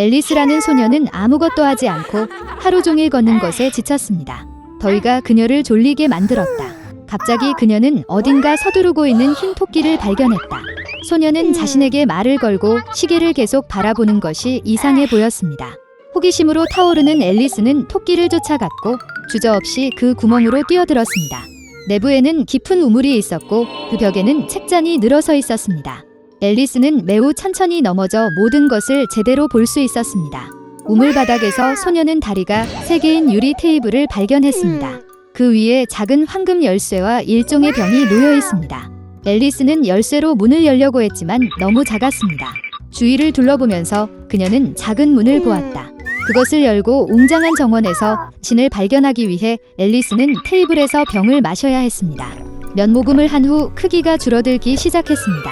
앨리스라는 소녀는 아무것도 하지 않고 하루 종일 걷는 것에 지쳤습니다. 더위가 그녀를 졸리게 만들었다. 갑자기 그녀는 어딘가 서두르고 있는 흰 토끼를 발견했다. 소녀는 자신에게 말을 걸고 시계를 계속 바라보는 것이 이상해 보였습니다. 호기심으로 타오르는 앨리스는 토끼를 쫓아갔고 주저없이 그 구멍으로 뛰어들었습니다. 내부에는 깊은 우물이 있었고 그 벽에는 책잔이 늘어서 있었습니다. 앨리스는 매우 천천히 넘어져 모든 것을 제대로 볼 수 있었습니다. 우물 바닥에서 소녀는 다리가 3개인 유리 테이블을 발견했습니다. 그 위에 작은 황금 열쇠와 일종의 병이 놓여 있습니다. 앨리스는 열쇠로 문을 열려고 했지만 너무 작았습니다. 주위를 둘러보면서 그녀는 작은 문을 보았다. 그것을 열고 웅장한 정원에서 신을 발견하기 위해 앨리스는 테이블에서 병을 마셔야 했습니다. 몇 모금을 한 후 크기가 줄어들기 시작했습니다.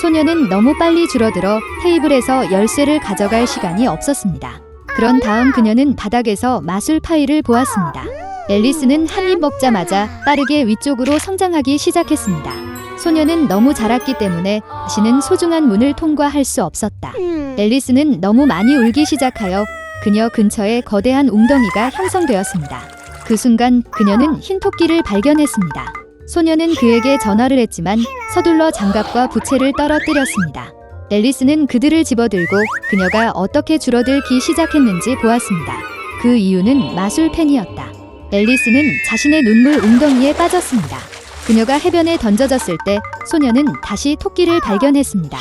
소녀는 너무 빨리 줄어들어 테이블에서 열쇠를 가져갈 시간이 없었습니다. 그런 다음 그녀는 바닥에서 마술 파이를 보았습니다. 앨리스는 한 입 먹자마자 빠르게 위쪽으로 성장하기 시작했습니다. 소녀는 너무 자랐기 때문에 다시는 소중한 문을 통과할 수 없었다. 앨리스는 너무 많이 울기 시작하여 그녀 근처에 거대한 웅덩이가 형성되었습니다. 그 순간 그녀는 흰 토끼를 발견했습니다. 소녀는 그에게 전화를 했지만 서둘러 장갑과 부채를 떨어뜨렸습니다. 앨리스는 그들을 집어들고 그녀가 어떻게 줄어들기 시작했는지 보았습니다. 그 이유는 마술펜이었다. 앨리스는 자신의 눈물 웅덩이에 빠졌습니다. 그녀가 해변에 던져졌을 때 소녀는 다시 토끼를 발견했습니다.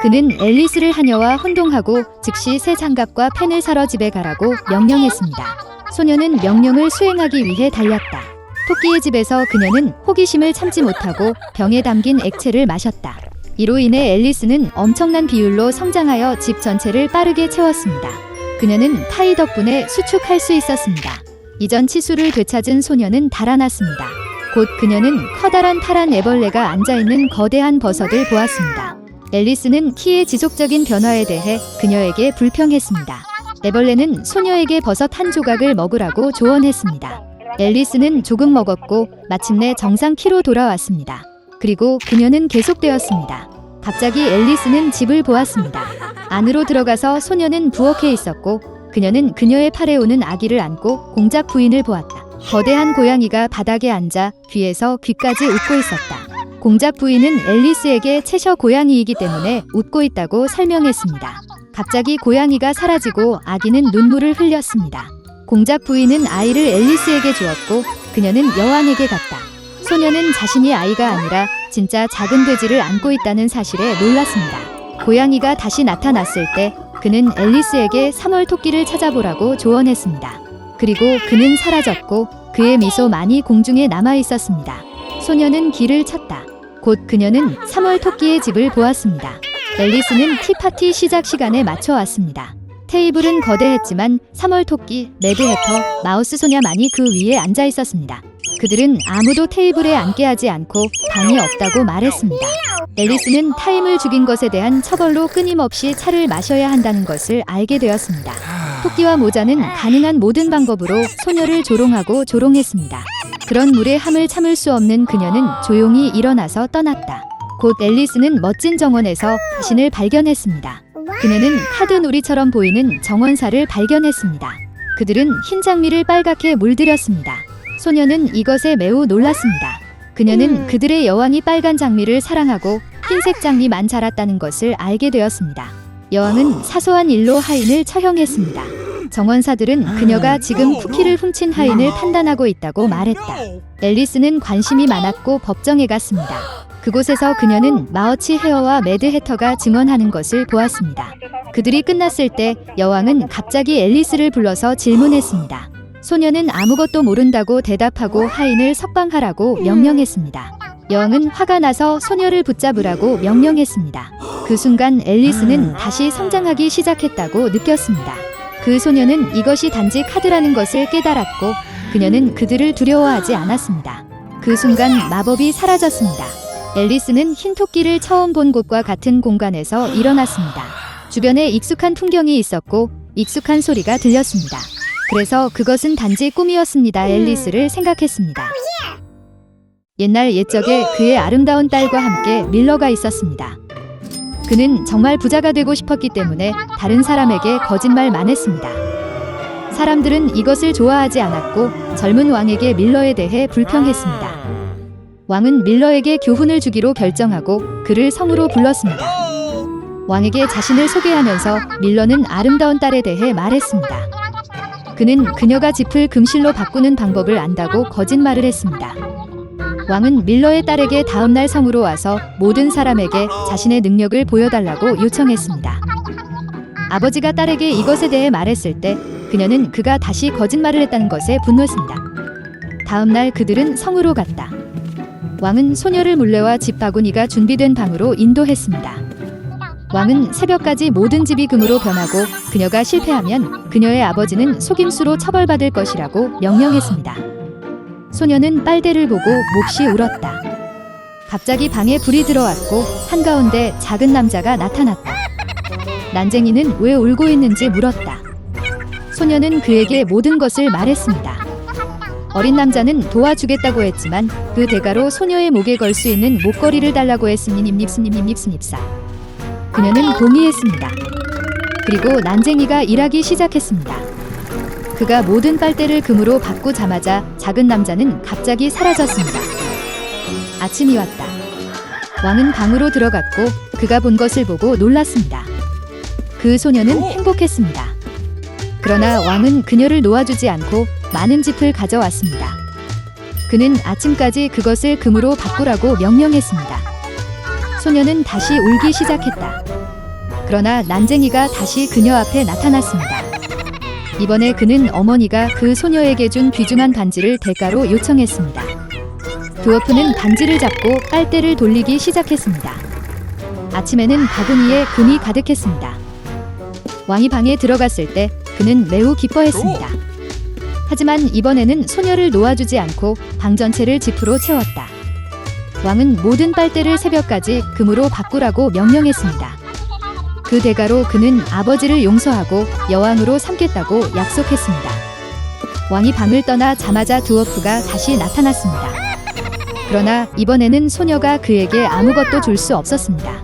그는 앨리스를 하녀와 혼동하고 즉시 새 장갑과 펜을 사러 집에 가라고 명령했습니다. 소녀는 명령을 수행하기 위해 달렸다. 토끼의 집에서 그녀는 호기심을 참지 못하고 병에 담긴 액체를 마셨다. 이로 인해 앨리스는 엄청난 비율로 성장하여 집 전체를 빠르게 채웠습니다. 그녀는 파이 덕분에 수축할 수 있었습니다. 이전 치수를 되찾은 소녀는 달아났습니다. 곧 그녀는 커다란 파란 애벌레가 앉아있는 거대한 버섯을 보았습니다. 앨리스는 키의 지속적인 변화에 대해 그녀에게 불평했습니다. 애벌레는 소녀에게 버섯 한 조각을 먹으라고 조언했습니다. 앨리스는 조금 먹었고 마침내 정상 키로 돌아왔습니다. 그리고 그녀는 계속되었습니다. 갑자기 앨리스는 집을 보았습니다. 안으로 들어가서 소녀는 부엌에 있었고 그녀는 그녀의 팔에 오는 아기를 안고 공작 부인을 보았다. 거대한 고양이가 바닥에 앉아 귀에서 귀까지 웃고 있었다. 공작 부인은 앨리스에게 채셔 고양이이기 때문에 웃고 있다고 설명했습니다. 갑자기 고양이가 사라지고 아기는 눈물을 흘렸습니다. 공작 부인은 아이를 앨리스에게 주었고 그녀는 여왕에게 갔다. 소녀는 자신이 아이가 아니라 진짜 작은 돼지를 안고 있다는 사실에 놀랐습니다. 고양이가 다시 나타났을 때 그는 앨리스에게 3월 토끼를 찾아보라고 조언했습니다. 그리고 그는 사라졌고 그의 미소만이 공중에 남아 있었습니다. 소녀는 길을 찾다. 곧 그녀는 3월 토끼의 집을 보았습니다. 앨리스는 티파티 시작 시간에 맞춰 왔습니다. 테이블은 거대했지만 3월 토끼, 레드해터, 마우스 소녀만이 그 위에 앉아 있었습니다. 그들은 아무도 테이블에 앉게 하지 않고 방이 없다고 말했습니다. 앨리스는 타임을 죽인 것에 대한 처벌로 끊임없이 차를 마셔야 한다는 것을 알게 되었습니다. 토끼와 모자는 가능한 모든 방법으로 소녀를 조롱하고 조롱했습니다. 그런 물의 함을 참을 수 없는 그녀는 조용히 일어나서 떠났다. 곧 앨리스는 멋진 정원에서 자신을 발견했습니다. 그녀는 카드 놀이처럼 보이는 정원사를 발견했습니다. 그들은 흰 장미를 빨갛게 물들였습니다. 소녀는 이것에 매우 놀랐습니다. 그녀는 그들의 여왕이 빨간 장미를 사랑하고 흰색 장미만 자랐다는 것을 알게 되었습니다. 여왕은 사소한 일로 하인을 처형했습니다. 정원사들은 그녀가 지금 쿠키를 훔친 하인을 판단하고 있다고 말했다. 앨리스는 관심이 많았고 법정에 갔습니다. 그곳에서 그녀는 마어치 헤어와 매드해터가 증언하는 것을 보았습니다. 그들이 끝났을 때 여왕은 갑자기 앨리스를 불러서 질문했습니다. 소녀는 아무것도 모른다고 대답하고 하인을 석방하라고 명령했습니다. 여왕은 화가 나서 소녀를 붙잡으라고 명령했습니다. 그 순간 앨리스는 다시 성장하기 시작했다고 느꼈습니다. 그 소녀는 이것이 단지 카드라는 것을 깨달았고 그녀는 그들을 두려워하지 않았습니다. 그 순간 마법이 사라졌습니다. 앨리스는 흰 토끼를 처음 본 곳과 같은 공간에서 일어났습니다. 주변에 익숙한 풍경이 있었고 익숙한 소리가 들렸습니다. 그래서 그것은 단지 꿈이었습니다. 앨리스를 생각했습니다. 옛날 옛적에 그의 아름다운 딸과 함께 밀러가 있었습니다. 그는 정말 부자가 되고 싶었기 때문에 다른 사람에게 거짓말만 했습니다. 사람들은 이것을 좋아하지 않았고 젊은 왕에게 밀러에 대해 불평했습니다. 왕은 밀러에게 교훈을 주기로 결정하고 그를 성으로 불렀습니다. 왕에게 자신을 소개하면서 밀러는 아름다운 딸에 대해 말했습니다. 그는 그녀가 짚을 금실로 바꾸는 방법을 안다고 거짓말을 했습니다. 왕은 밀러의 딸에게 다음날 성으로 와서 모든 사람에게 자신의 능력을 보여달라고 요청했습니다. 아버지가 딸에게 이것에 대해 말했을 때 그녀는 그가 다시 거짓말을 했다는 것에 분노했습니다. 다음날 그들은 성으로 갔다. 왕은 소녀를 물레와 집 바구니가 준비된 방으로 인도했습니다. 왕은 새벽까지 모든 집이 금으로 변하고 그녀가 실패하면 그녀의 아버지는 속임수로 처벌받을 것이라고 명령했습니다. 소녀는 빨대를 보고 몹시 울었다. 갑자기 방에 불이 들어왔고 한가운데 작은 남자가 나타났다. 난쟁이는 왜 울고 있는지 물었다. 소녀는 그에게 모든 것을 말했습니다. 어린 남자는 도와주겠다고 했지만 그 대가로 소녀의 목에 걸 수 있는 목걸이를 달라고 했으니입니다. 그녀는 동의했습니다. 그리고 난쟁이가 일하기 시작했습니다. 그가 모든 빨대를 금으로 바꾸자마자 작은 남자는 갑자기 사라졌습니다. 아침이 왔다. 왕은 방으로 들어갔고 그가 본 것을 보고 놀랐습니다. 그 소녀는 행복했습니다. 그러나 왕은 그녀를 놓아주지 않고 많은 짚을 가져왔습니다. 그는 아침까지 그것을 금으로 바꾸라고 명령했습니다. 소녀는 다시 울기 시작했다. 그러나 난쟁이가 다시 그녀 앞에 나타났습니다. 이번에 그는 어머니가 그 소녀에게 준 귀중한 반지를 대가로 요청했습니다. 드워프는 반지를 잡고 빨대를 돌리기 시작했습니다. 아침에는 바구니에 금이 가득했습니다. 왕이 방에 들어갔을 때 그는 매우 기뻐했습니다. 하지만 이번에는 소녀를 놓아주지 않고 방 전체를 짚으로 채웠다. 왕은 모든 빨대를 새벽까지 금으로 바꾸라고 명령했습니다. 그 대가로 그는 아버지를 용서하고 여왕으로 삼겠다고 약속했습니다. 왕이 방을 떠나 자마자 드워프가 다시 나타났습니다. 그러나 이번에는 소녀가 그에게 아무것도 줄 수 없었습니다.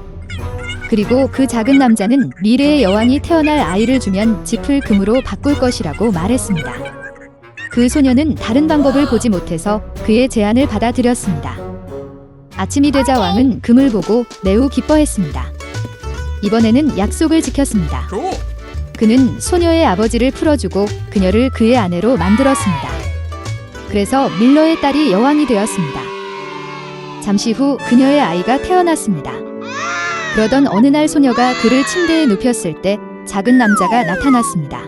그리고 그 작은 남자는 미래의 여왕이 태어날 아이를 주면 짚을 금으로 바꿀 것이라고 말했습니다. 그 소녀는 다른 방법을 보지 못해서 그의 제안을 받아들였습니다. 아침이 되자 왕은 금을 보고 매우 기뻐했습니다. 이번에는 약속을 지켰습니다. 그는 소녀의 아버지를 풀어주고 그녀를 그의 아내로 만들었습니다. 그래서 밀러의 딸이 여왕이 되었습니다. 잠시 후 그녀의 아이가 태어났습니다. 그러던 어느 날 소녀가 그를 침대에 눕혔을 때 작은 남자가 나타났습니다.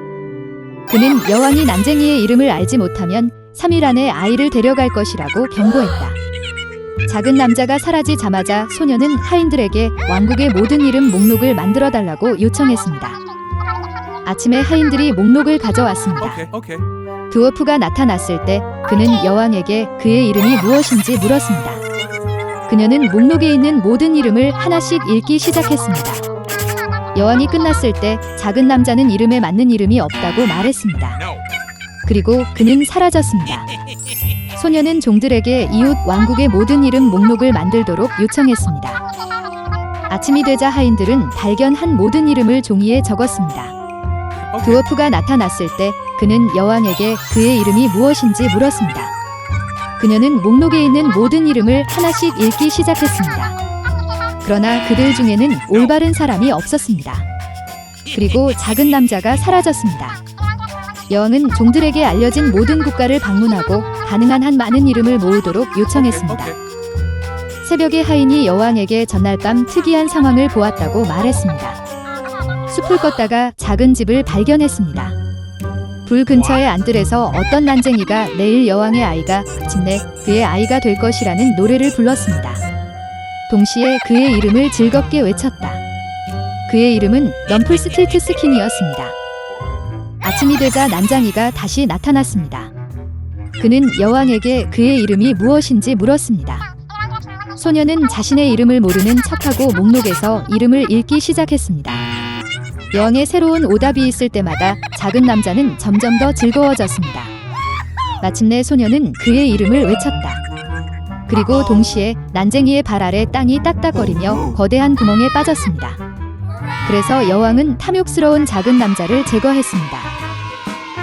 그는 여왕이 난쟁이의 이름을 알지 못하면 3일 안에 아이를 데려갈 것이라고 경고했다. 작은 남자가 사라지자마자 소녀는 하인들에게 왕국의 모든 이름 목록을 만들어달라고 요청했습니다. 아침에 하인들이 목록을 가져왔습니다. 드워프가 나타났을 때 그는 여왕에게 그의 이름이 무엇인지 물었습니다. 그녀는 목록에 있는 모든 이름을 하나씩 읽기 시작했습니다. 여왕이 끝났을 때 작은 남자는 이름에 맞는 이름이 없다고 말했습니다. 그리고 그는 사라졌습니다. 소녀는 종들에게 이웃 왕국의 모든 이름 목록을 만들도록 요청했습니다. 아침이 되자 하인들은 발견한 모든 이름을 종이에 적었습니다. 드워프가 나타났을 때 그는 여왕에게 그의 이름이 무엇인지 물었습니다. 그녀는 목록에 있는 모든 이름을 하나씩 읽기 시작했습니다. 그러나 그들 중에는 올바른 사람이 없었습니다. 그리고 작은 남자가 사라졌습니다. 여왕은 종들에게 알려진 모든 국가를 방문하고 가능한 한 많은 이름을 모으도록 요청했습니다. 새벽에 하인이 여왕에게 전날 밤 특이한 상황을 보았다고 말했습니다. 숲을 걷다가 작은 집을 발견했습니다. 불 근처의 안들에서 어떤 난쟁이가 내일 여왕의 아이가 마침내 그의 아이가 될 것이라는 노래를 불렀습니다. 동시에 그의 이름을 즐겁게 외쳤다. 그의 이름은 럼플스틸트스킨이었습니다. 아침이 되자 난쟁이가 다시 나타났습니다. 그는 여왕에게 그의 이름이 무엇인지 물었습니다. 소녀는 자신의 이름을 모르는 척하고 목록에서 이름을 읽기 시작했습니다. 여왕의 새로운 오답이 있을 때마다 작은 남자는 점점 더 즐거워졌습니다. 마침내 소녀는 그의 이름을 외쳤다. 그리고 동시에 난쟁이의 발 아래 땅이 딱딱거리며 거대한 구멍에 빠졌습니다. 그래서 여왕은 탐욕스러운 작은 남자를 제거했습니다.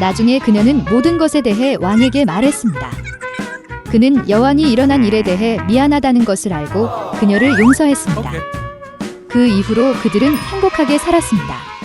나중에 그녀는 모든 것에 대해 왕에게 말했습니다. 그는 여왕이 일어난 일에 대해 미안하다는 것을 알고 그녀를 용서했습니다. 그 이후로 그들은 행복하게 살았습니다.